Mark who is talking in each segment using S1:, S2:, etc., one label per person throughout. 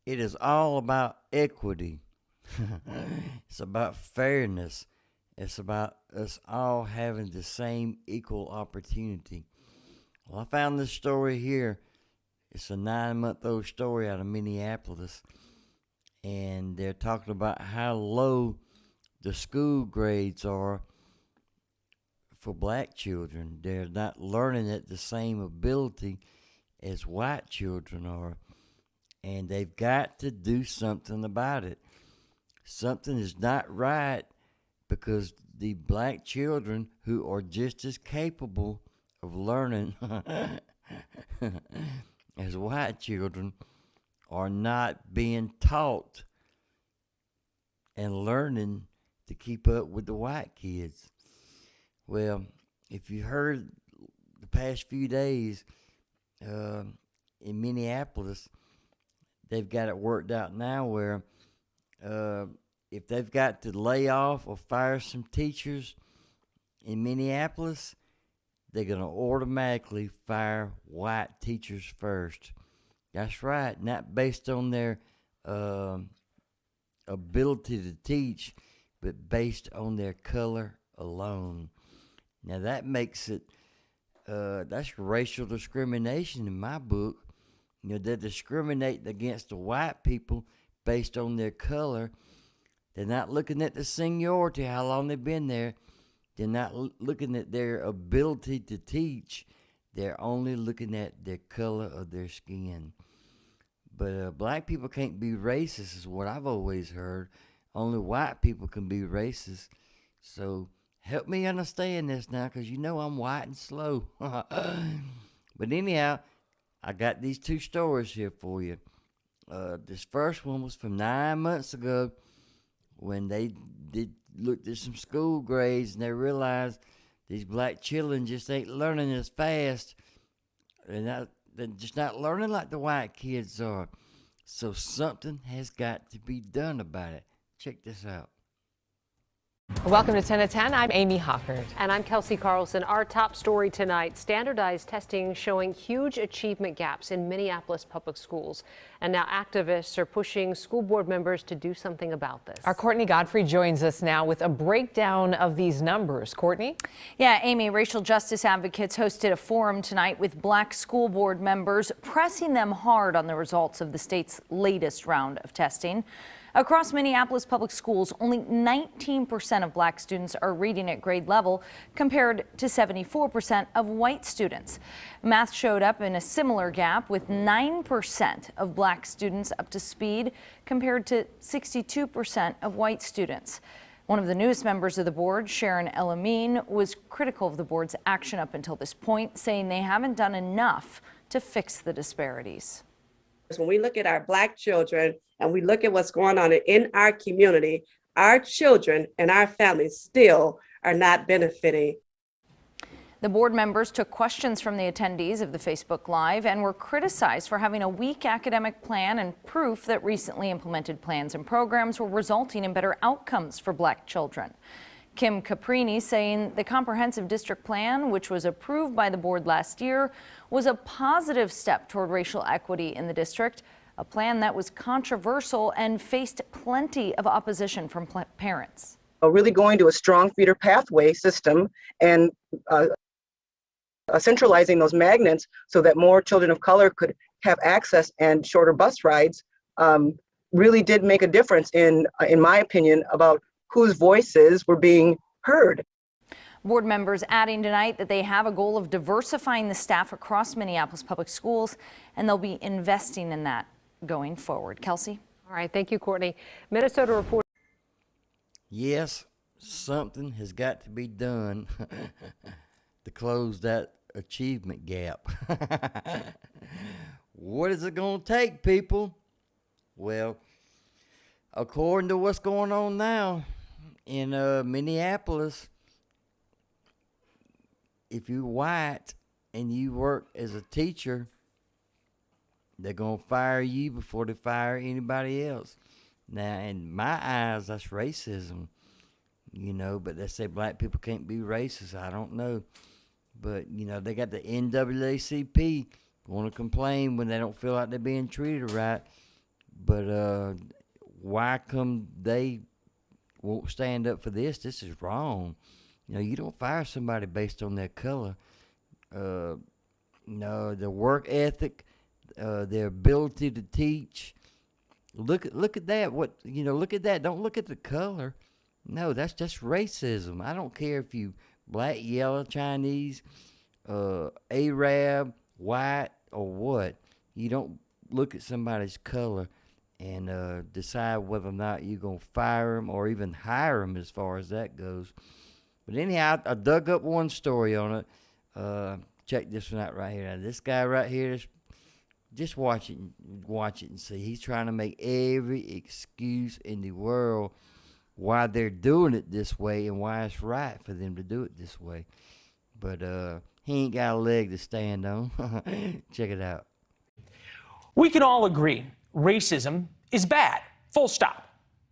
S1: It is all about equity. It's about fairness. It's about us all having the same equal opportunity. Well, I found this story here. It's a 9-month old story out of Minneapolis, and they're talking about how low the school grades are for black children. They're not learning at the same ability as white children are, and they've got to do something about it. Something is not right because the black children who are just as capable of learning as white children are not being taught and learning to keep up with the white kids. Well, if you heard the past few days uh, in Minneapolis, they've got it worked out now where uh, if they've got to lay off or fire some teachers in Minneapolis, they're going to automatically fire white teachers first. That's right, not based on their uh, ability to teach, but based on their color alone. Now that makes it, that's racial discrimination in my book. They're discriminating against the white people based on their color. They're not looking at the seniority, how long they've been there. They're not looking at their ability to teach. They're only looking at their color of their skin. But black people can't be racist, is what I've always heard. Only white people can be racist. So help me understand this now, because I'm white and slow. But anyhow, I got these two stories here for you. This first one was from 9 months ago when they looked at some school grades and they realized these black children just ain't learning as fast. They're just not learning like the white kids are. So something has got to be done about it. Check this out.
S2: Welcome to 10 at 10. I'm Amy Hockert.
S3: And I'm Kelsey Carlson. Our top story tonight, standardized testing showing huge achievement gaps in Minneapolis public schools. And now activists are pushing school board members to do something about this.
S2: Our Courtney Godfrey joins us now with a breakdown of these numbers. Courtney?
S4: Yeah, Amy, racial justice advocates hosted a forum tonight with black school board members, pressing them hard on the results of the state's latest round of testing. Across Minneapolis public schools, only 19% of black students are reading at grade level, compared to 74% of white students. Math showed up in a similar gap, with 9% of black students up to speed, compared to 62% of white students. One of the newest members of the board, Sharon Elamine, was critical of the board's action up until this point, saying they haven't done enough to fix the disparities.
S5: When we look at our black children and we look at what's going on in our community, our children and our families still are not benefiting.
S4: The board members took questions from the attendees of the Facebook Live and were criticized for having a weak academic plan and proof that recently implemented plans and programs were resulting in better outcomes for black children. Kim Caprini saying the comprehensive district plan, which was approved by the board last year, was a positive step toward racial equity in the district, a plan that was controversial and faced plenty of opposition from parents.
S6: Really going to a strong feeder pathway system and centralizing those magnets so that more children of color could have access and shorter bus rides really did make a difference in my opinion, about whose voices were being heard.
S4: Board members adding tonight that they have a goal of diversifying the staff across Minneapolis public schools, and they'll be investing in that going forward. Kelsey?
S3: All right, thank you, Courtney. Minnesota report.
S1: Yes, something has got to be done to close that achievement gap. What is it going to take, people? Well, according to what's going on now in Minneapolis, if you're white and you work as a teacher, they're going to fire you before they fire anybody else. Now, in my eyes, that's racism, but they say black people can't be racist. I don't know. But, they got the NAACP going to complain when they don't feel like they're being treated right. But why come they won't stand up for this? This is wrong. You don't fire somebody based on their color. No, their work ethic, their ability to teach. Look at that. Look at that. Don't look at the color. No, that's just racism. I don't care if you black, yellow, Chinese, Arab, white, or what. You don't look at somebody's color and decide whether or not you're going to fire them or even hire them as far as that goes. But anyhow, I dug up one story on it. Check this one out right here. Now, this guy right here, just watch it and see. He's trying to make every excuse in the world why they're doing it this way and why it's right for them to do it this way. But he ain't got a leg to stand on. Check it out.
S7: We can all agree racism is bad, full stop.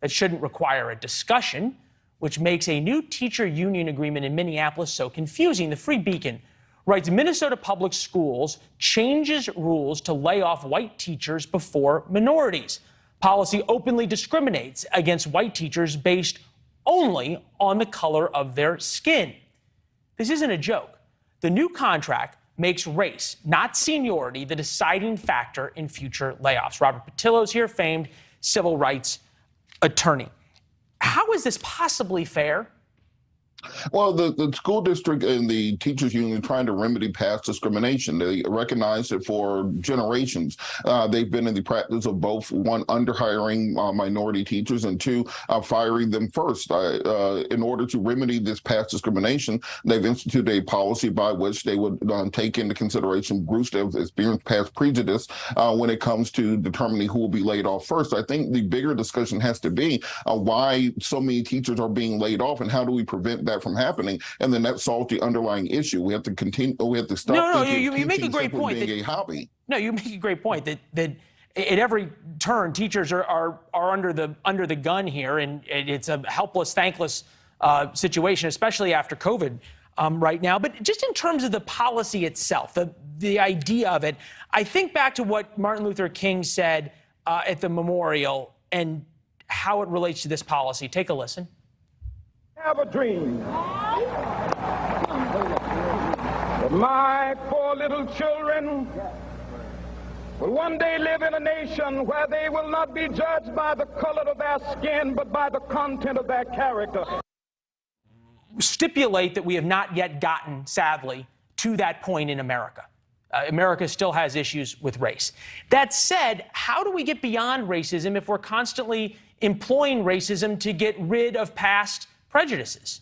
S7: That shouldn't require a discussion, which makes a new teacher union agreement in Minneapolis so confusing. The Free Beacon writes Minnesota Public Schools changes rules to lay off white teachers before minorities. Policy openly discriminates against white teachers based only on the color of their skin. This isn't a joke. The new contract makes race, not seniority, the deciding factor in future layoffs. Robert Patillo's here, famed civil rights attorney. How is this possibly fair?
S8: Well, the school district and the teachers union are trying to remedy past discrimination. They recognize it for generations. They've been in the practice of both, one, underhiring minority teachers, and two, firing them first. In order to remedy this past discrimination, they've instituted a policy by which they would take into consideration groups that have experienced past prejudice when it comes to determining who will be laid off first. I think the bigger discussion has to be why so many teachers are being laid off and how do we prevent that from happening, and then that solves the underlying issue. We have to continue. We have to stop.
S7: You make a great point.
S8: Being a hobby.
S7: No, you make a great point that at every turn teachers are under the gun here, and it's a helpless, thankless situation, especially after COVID right now. But just in terms of the policy itself, the idea of it, I think back to what Martin Luther King said at the memorial and how it relates to this policy. Take a listen.
S9: Have a dream that my poor little children will one day live in a nation where they will not be judged by the color of their skin, but by the content of their character.
S7: Stipulate that we have not yet gotten, sadly, to that point in America. America still has issues with race. That said, how do we get beyond racism if we're constantly employing racism to get rid of past prejudices?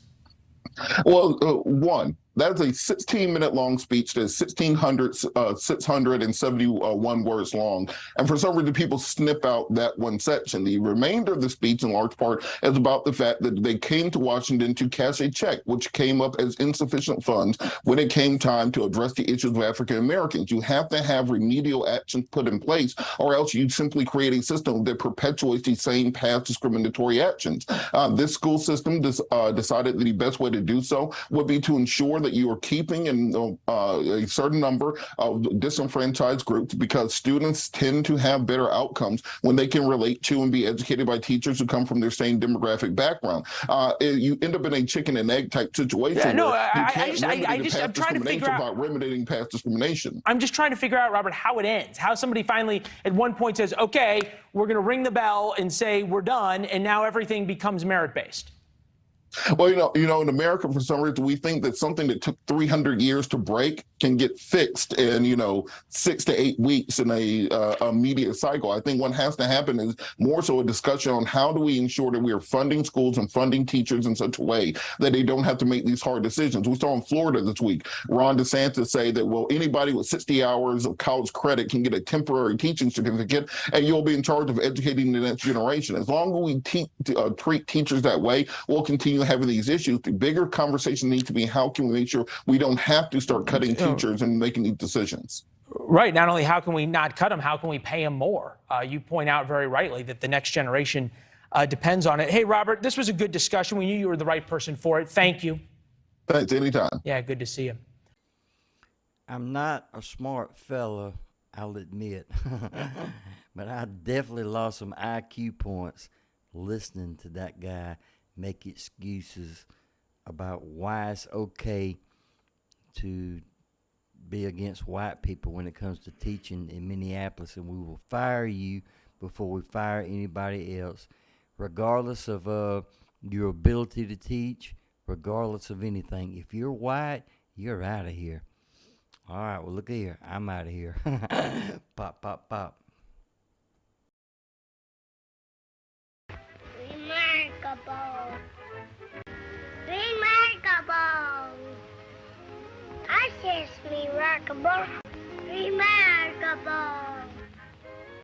S8: Well, one, that's a 16-minute long speech that is 671 words long. And for some reason, people snip out that one section. The remainder of the speech, in large part, is about the fact that they came to Washington to cash a check, which came up as insufficient funds when it came time to address the issues of African Americans. You have to have remedial actions put in place, or else you simply create a system that perpetuates the same past discriminatory actions. This school system decided that the best way to do so would be to ensure that you are keeping a certain number of disenfranchised groups, because students tend to have better outcomes when they can relate to and be educated by teachers who come from their same demographic background. You end up in a chicken and egg type situation.
S7: Yeah, no,
S8: I'm
S7: trying to figure out
S8: about remedying past discrimination.
S7: I'm just trying to figure out, Robert, how it ends. How somebody finally at one point says, okay, we're going to ring the bell and say we're done, and now everything becomes merit-based.
S8: Well, in America, for some reason, we think that something that took 300 years to break can get fixed in, 6 to 8 weeks in a immediate cycle. I think what has to happen is more so a discussion on how do we ensure that we are funding schools and funding teachers in such a way that they don't have to make these hard decisions. We saw in Florida this week, Ron DeSantis say that, well, anybody with 60 hours of college credit can get a temporary teaching certificate, and you'll be in charge of educating the next generation. As long as we treat teachers that way, we'll continue having these issues. The bigger conversation needs to be how can we make sure we don't have to start cutting teachers and making these decisions.
S7: Right. Not only how can we not cut them, how can we pay them more? You point out very rightly that the next generation depends on it. Hey, Robert, this was a good discussion. We knew you were the right person for it. Thank you.
S8: Thanks. Anytime.
S7: Yeah, good to see you.
S1: I'm not a smart fella, I'll admit, but I I definitely lost some IQ points listening to that guy make excuses about why it's okay to be against white people when it comes to teaching in Minneapolis, and we will fire you before we fire anybody else, regardless of your ability to teach, regardless of anything. If you're white, you're out of here. All right, well, look here. I'm out of here. Pop, pop, pop.
S10: Remarkable. Remarkable. I says remarkable. Remarkable.